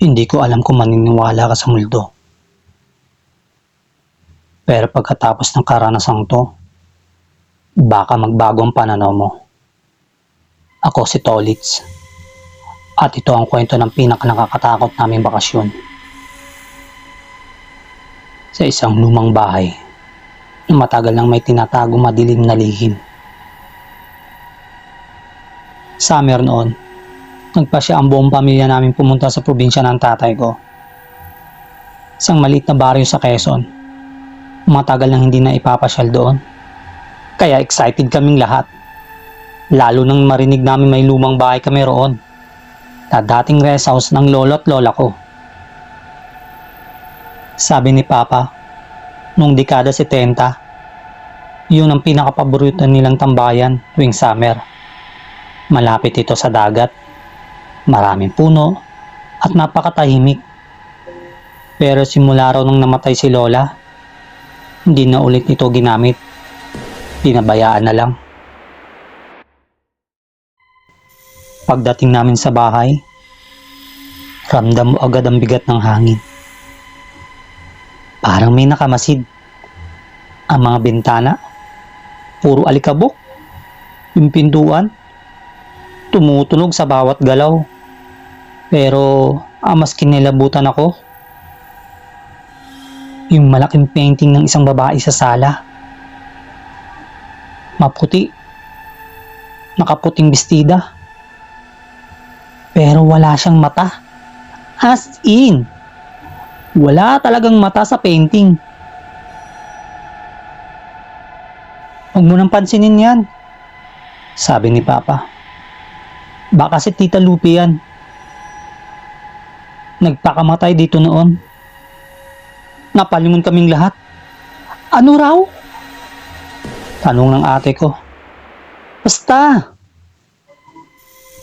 Hindi ko alam kung maniniwala ka sa multo. Pero pagkatapos ng karanasang to, baka magbago ang pananaw mo. Ako si Tolitz. At ito ang kwento ng pinakanakakatakot naming bakasyon. Sa isang lumang bahay na matagal nang may tinatagong madilim na lihim. Summer noon, nagpasya ang buong pamilya namin pumunta sa probinsya ng tatay ko. Isang maliit na baryo sa Quezon. Matagal nang hindi na ipapasyal doon. Kaya excited kaming lahat. Lalo nang marinig namin may lumang bahay kami roon. Na dating rest house ng lolo at lola ko. Sabi ni Papa, nung dekada 70, yun ang pinakapaborito nilang tambayan tuwing summer. Malapit ito sa dagat, maraming puno at napakatahimik. Pero simula raw nung namatay si Lola, hindi na ulit ito ginamit. Pinabayaan na lang. Pagdating namin sa bahay, ramdam mo agad ang bigat ng hangin. Parang may nakamasid. Ang mga bintana, puro alikabok. Yung pintuan, tumutunog sa bawat galaw. Pero mas kinilabutan ako. Yung malaking painting ng isang babae sa sala. Maputi. Nakaputing bestida. Pero wala siyang mata. As in, wala talagang mata sa painting. Huwag mo nang pansinin yan, sabi ni Papa. Baka si Tita Lupi yan. Nagpakamatay dito noon. Napalingon kaming lahat. Ano raw? Tanong ng ate ko. Basta,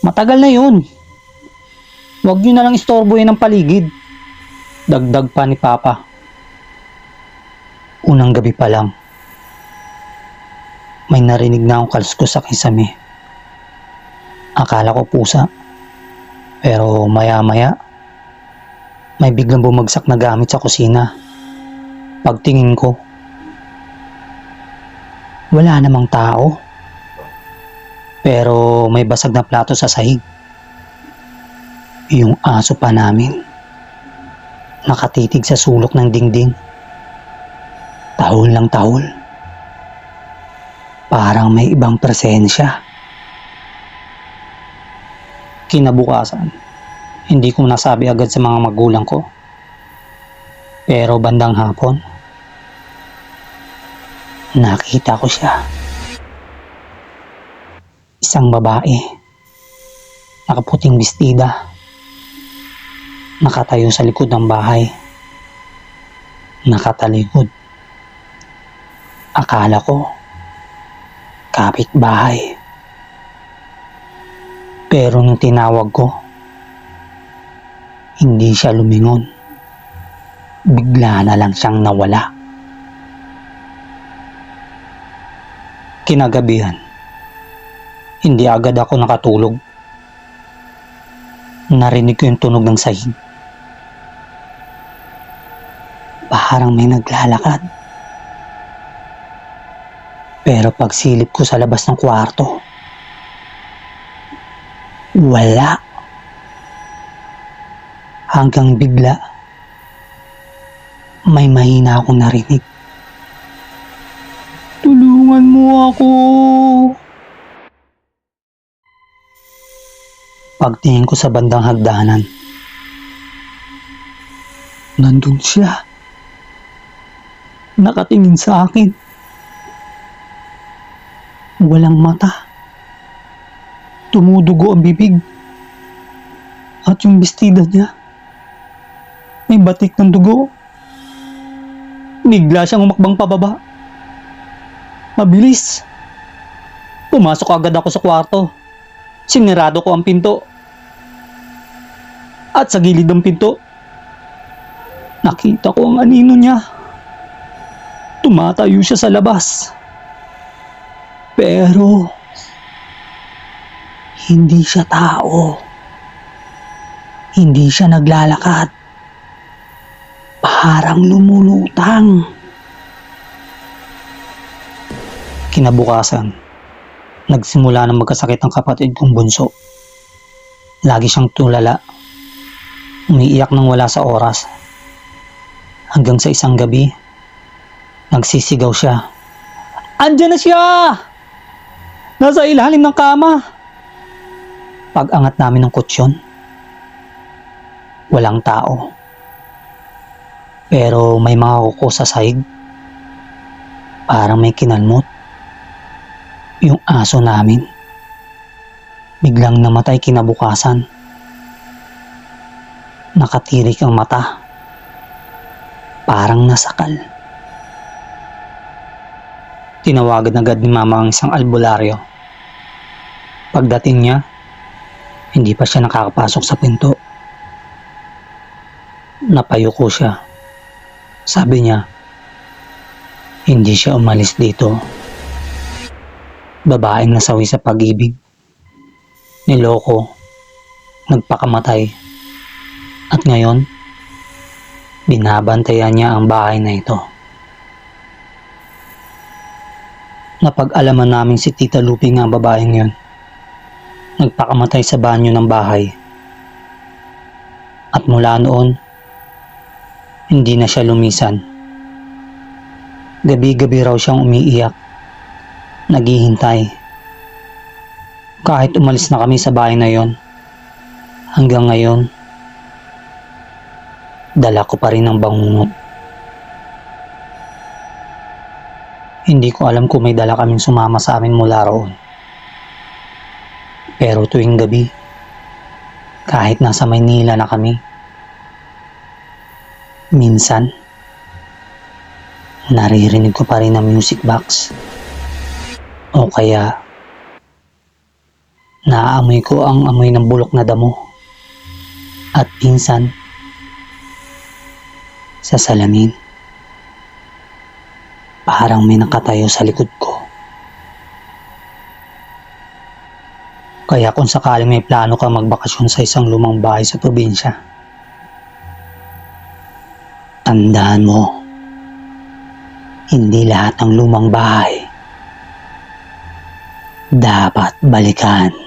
matagal na yun. Huwag nyo na lang istorbohin ang paligid. Dagdag pa ni Papa. Unang gabi pa lang, may narinig na akong kaluskos sa kisame. Akala ko pusa. Pero maya-maya, may biglang bumagsak na gamit sa kusina. Pagtingin ko, wala namang tao. Pero may basag na plato sa sahig. Yung aso pa namin, nakatitig sa sulok ng dingding. Tahol lang tahol. Parang may ibang presensya. Kinabukasan, hindi ko nasabi agad sa mga magulang ko. Pero bandang hapon, nakita ko siya. Isang babae, nakaputing bestida, nakatayo sa likod ng bahay. Nakatalikod. Akala ko, kapitbahay. Pero nung tinawag ko, hindi siya lumingon. Bigla na lang siyang nawala. Kinagabihan, hindi agad ako nakatulog. Narinig ko yung tunog ng sahig. Parang may naglalakad. Pero pagsilip ko sa labas ng kwarto, wala. Hanggang bigla, may mahina akong narinig. Tulungan mo ako. Pagtingin ko sa bandang hagdanan, nandun siya. Nakatingin sa akin. Walang mata. Tumudugo ang bibig. At yung bestida niya, may batik ng dugo. Bigla siyang umakbang pababa. Mabilis. Pumasok agad ako sa kwarto. Sinirado ko ang pinto. At sa gilid ng pinto, nakita ko ang anino niya. Tumatayo siya sa labas. Pero hindi siya tao. Hindi siya naglalakad. Parang lumulutang. Kinabukasan, nagsimula na magkasakit ang kapatid kong bunso. Lagi siyang tulala. Umiiyak nang wala sa oras. Hanggang sa isang gabi, nagsisigaw siya. Andiyan na siya! Nasa ilalim ng kama! Pag-angat namin ng kutsyon, walang tao. Pero may mga kuko sa sahig. Parang may kinalmot. Yung aso namin. Biglang namatay kinabukasan. Nakatirik ang mata. Parang nasakal. Tinawagan agad ni mama ang isang albularyo. Pagdating niya, hindi pa siya nakakapasok sa pinto. Napayuko siya. Sabi niya, hindi siya umalis dito. Babaeng nasawi sa pag-ibig. Niloko. Nagpakamatay. At ngayon, binabantayan niya ang bahay na ito. Napag-alaman namin si Tita Lupi nga ang babaeng yun. Nagpakamatay sa banyo ng bahay. At mula noon, hindi na siya lumisan. Gabi-gabi raw siyang umiiyak. Naghihintay. Kahit umalis na kami sa bahay na yon, hanggang ngayon, dala ko pa rin ang bangungot. Hindi ko alam kung may dala kaming sumama sa amin mula roon. Pero tuwing gabi, kahit nasa Maynila na kami, minsan, naririnig ko pa rin ang music box. O kaya, naaamoy ko ang amoy ng bulok na damo. At minsan, sa salamin, parang may nakatayo sa likod ko. Kaya kung sakaling may plano ka magbakasyon sa isang lumang bahay sa probinsya, tandaan mo, hindi lahat ng lumang bahay dapat balikan.